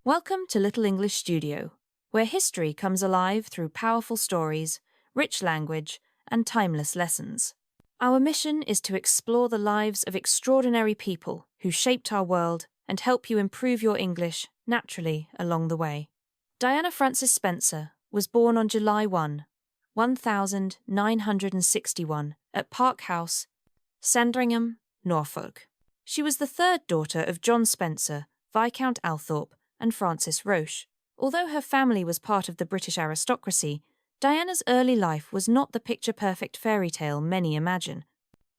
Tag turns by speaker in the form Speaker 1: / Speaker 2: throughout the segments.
Speaker 1: Welcome to Little English Studio, where history comes alive through powerful stories, rich language, and timeless lessons. Our mission is to explore the lives of extraordinary people who shaped our world and help you improve your English naturally along the way. Diana Frances Spencer was born on July 1, 1961, at Park House, Sandringham, Norfolk. She was the third daughter of John Spencer, Viscount Althorp, and Frances Roche. Although her family was part of the British aristocracy, Diana's early life was not the picture-perfect fairy tale many imagine.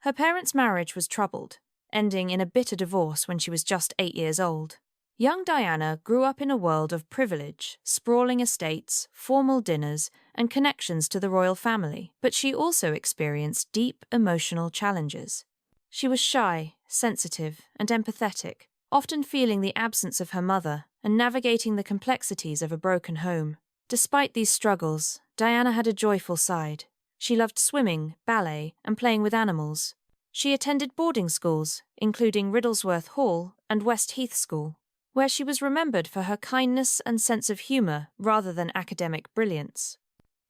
Speaker 1: Her parents' marriage was troubled, ending in a bitter divorce when she was just 8 years old. Young Diana grew up in a world of privilege, sprawling estates, formal dinners, and connections to the royal family, but she also experienced deep emotional challenges. She was shy, sensitive, and empathetic, often feeling the absence of her mother and navigating the complexities of a broken home. Despite these struggles, Diana had a joyful side. She loved swimming, ballet, and playing with animals. She attended boarding schools, including Riddlesworth Hall and West Heath School, where she was remembered for her kindness and sense of humour rather than academic brilliance.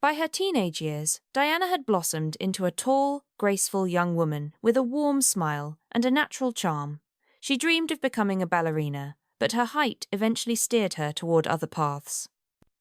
Speaker 1: By her teenage years, Diana had blossomed into a tall, graceful young woman with a warm smile and a natural charm. She dreamed of becoming a ballerina, but her height eventually steered her toward other paths.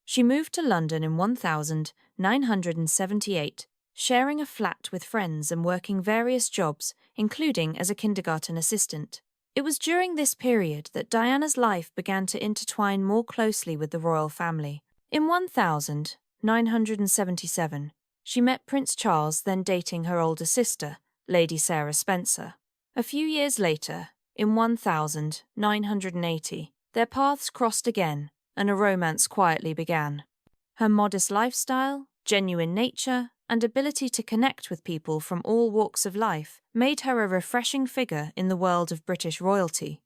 Speaker 1: She moved to London in 1978, sharing a flat with friends and working various jobs, including as a kindergarten assistant. It was during this period that Diana's life began to intertwine more closely with the royal family. In 1977, she met Prince Charles, then dating her older sister, Lady Sarah Spencer. A few years later, in 1980, their paths crossed again, and a romance quietly began. Her modest lifestyle, genuine nature, and ability to connect with people from all walks of life made her a refreshing figure in the world of British royalty.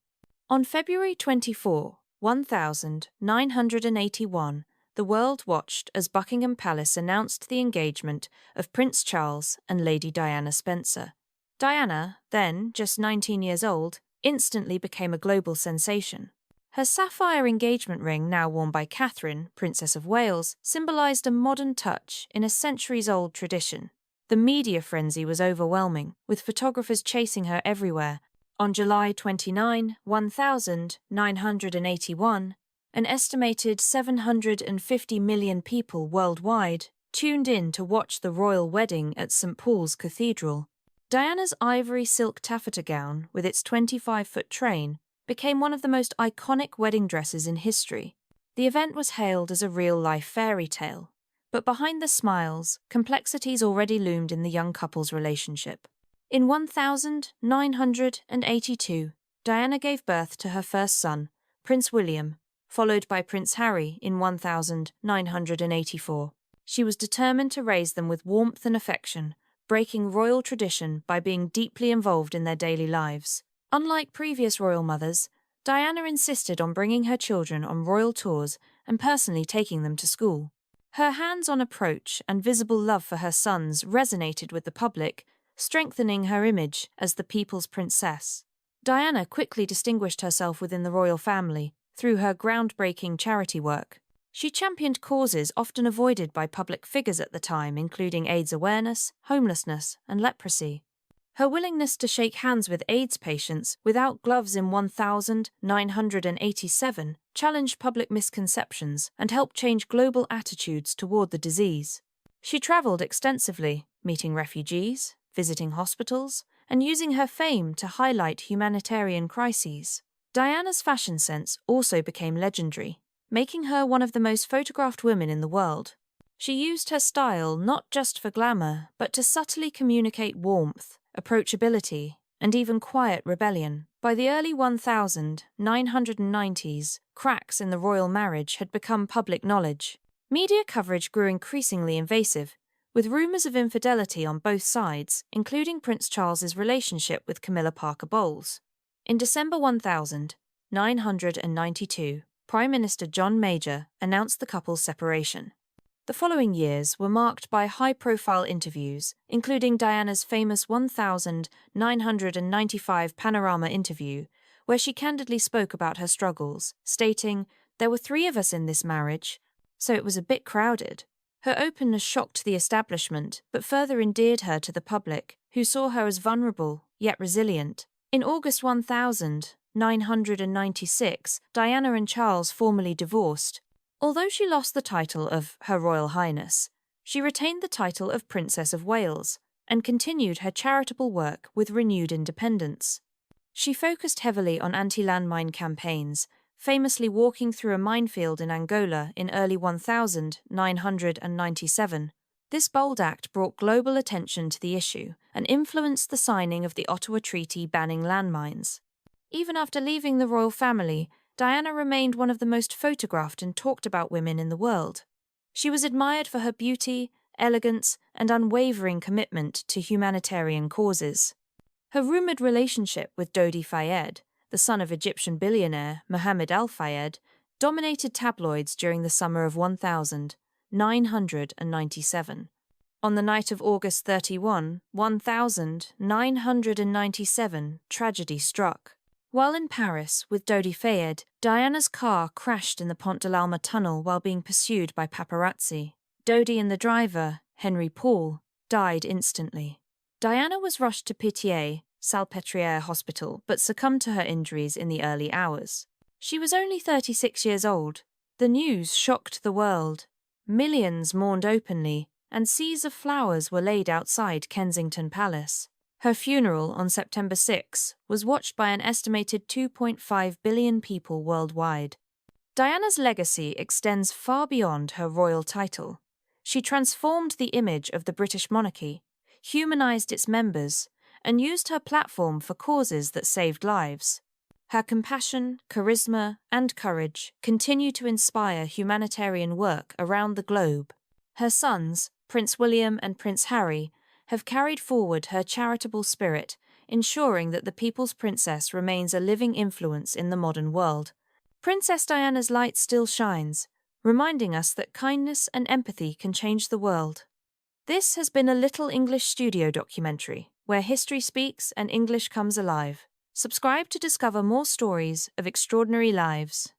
Speaker 1: On February 24, 1981, the world watched as Buckingham Palace announced the engagement of Prince Charles and Lady Diana Spencer. Diana, then just 19 years old, instantly became a global sensation. Her sapphire engagement ring, now worn by Catherine, Princess of Wales, symbolised a modern touch in a centuries-old tradition. The media frenzy was overwhelming, with photographers chasing her everywhere. On July 29, 1981, an estimated 750 million people worldwide tuned in to watch the royal wedding at St. Paul's Cathedral. Diana's ivory silk taffeta gown, with its 25-foot train, became one of the most iconic wedding dresses in history. The event was hailed as a real-life fairy tale, but behind the smiles, complexities already loomed in the young couple's relationship. In 1982, Diana gave birth to her first son, Prince William, followed by Prince Harry in 1984. She was determined to raise them with warmth and affection, breaking royal tradition by being deeply involved in their daily lives. Unlike previous royal mothers, Diana insisted on bringing her children on royal tours and personally taking them to school. Her hands-on approach and visible love for her sons resonated with the public, strengthening her image as the people's princess. Diana quickly distinguished herself within the royal family through her groundbreaking charity work. She championed causes often avoided by public figures at the time, including AIDS awareness, homelessness, and leprosy. Her willingness to shake hands with AIDS patients without gloves in 1987 challenged public misconceptions and helped change global attitudes toward the disease. She traveled extensively, meeting refugees, visiting hospitals, and using her fame to highlight humanitarian crises. Diana's fashion sense also became legendary, making her one of the most photographed women in the world. She used her style not just for glamour, but to subtly communicate warmth, approachability, and even quiet rebellion. By the early 1990s, cracks in the royal marriage had become public knowledge. Media coverage grew increasingly invasive, with rumours of infidelity on both sides, including Prince Charles's relationship with Camilla Parker Bowles. In December 1992, Prime Minister John Major announced the couple's separation. The following years were marked by high-profile interviews, including Diana's famous 1995 Panorama interview, where she candidly spoke about her struggles, stating, There were 3 of us in this marriage, so it was a bit crowded. Her openness shocked the establishment, but further endeared her to the public, who saw her as vulnerable, yet resilient. In August 1996, Diana and Charles formally divorced. Although she lost the title of Her Royal Highness, she retained the title of Princess of Wales and continued her charitable work with renewed independence. She focused heavily on anti-landmine campaigns, famously walking through a minefield in Angola in early 1997. This bold act brought global attention to the issue and influenced the signing of the Ottawa Treaty banning landmines. Even after leaving the royal family, Diana remained one of the most photographed and talked about women in the world. She was admired for her beauty, elegance, and unwavering commitment to humanitarian causes. Her rumoured relationship with Dodi Fayed, the son of Egyptian billionaire Mohammed Al Fayed, dominated tabloids during the summer of 1997. On the night of August 31, 1997, tragedy struck. While in Paris with Dodi Fayed, Diana's car crashed in the Pont de l'Alma tunnel while being pursued by paparazzi. Dodi and the driver, Henry Paul, died instantly. Diana was rushed to Pitié, Salpêtrière Hospital, but succumbed to her injuries in the early hours. She was only 36 years old. The news shocked the world. Millions mourned openly, and seas of flowers were laid outside Kensington Palace. Her funeral on September 6 was watched by an estimated 2.5 billion people worldwide. Diana's legacy extends far beyond her royal title. She transformed the image of the British monarchy, humanized its members, and used her platform for causes that saved lives. Her compassion, charisma, and courage continue to inspire humanitarian work around the globe. Her sons, Prince William and Prince Harry, have carried forward her charitable spirit, ensuring that the People's Princess remains a living influence in the modern world. Princess Diana's light still shines, reminding us that kindness and empathy can change the world. This has been a Little English Studio documentary, where history speaks and English comes alive. Subscribe to discover more stories of extraordinary lives.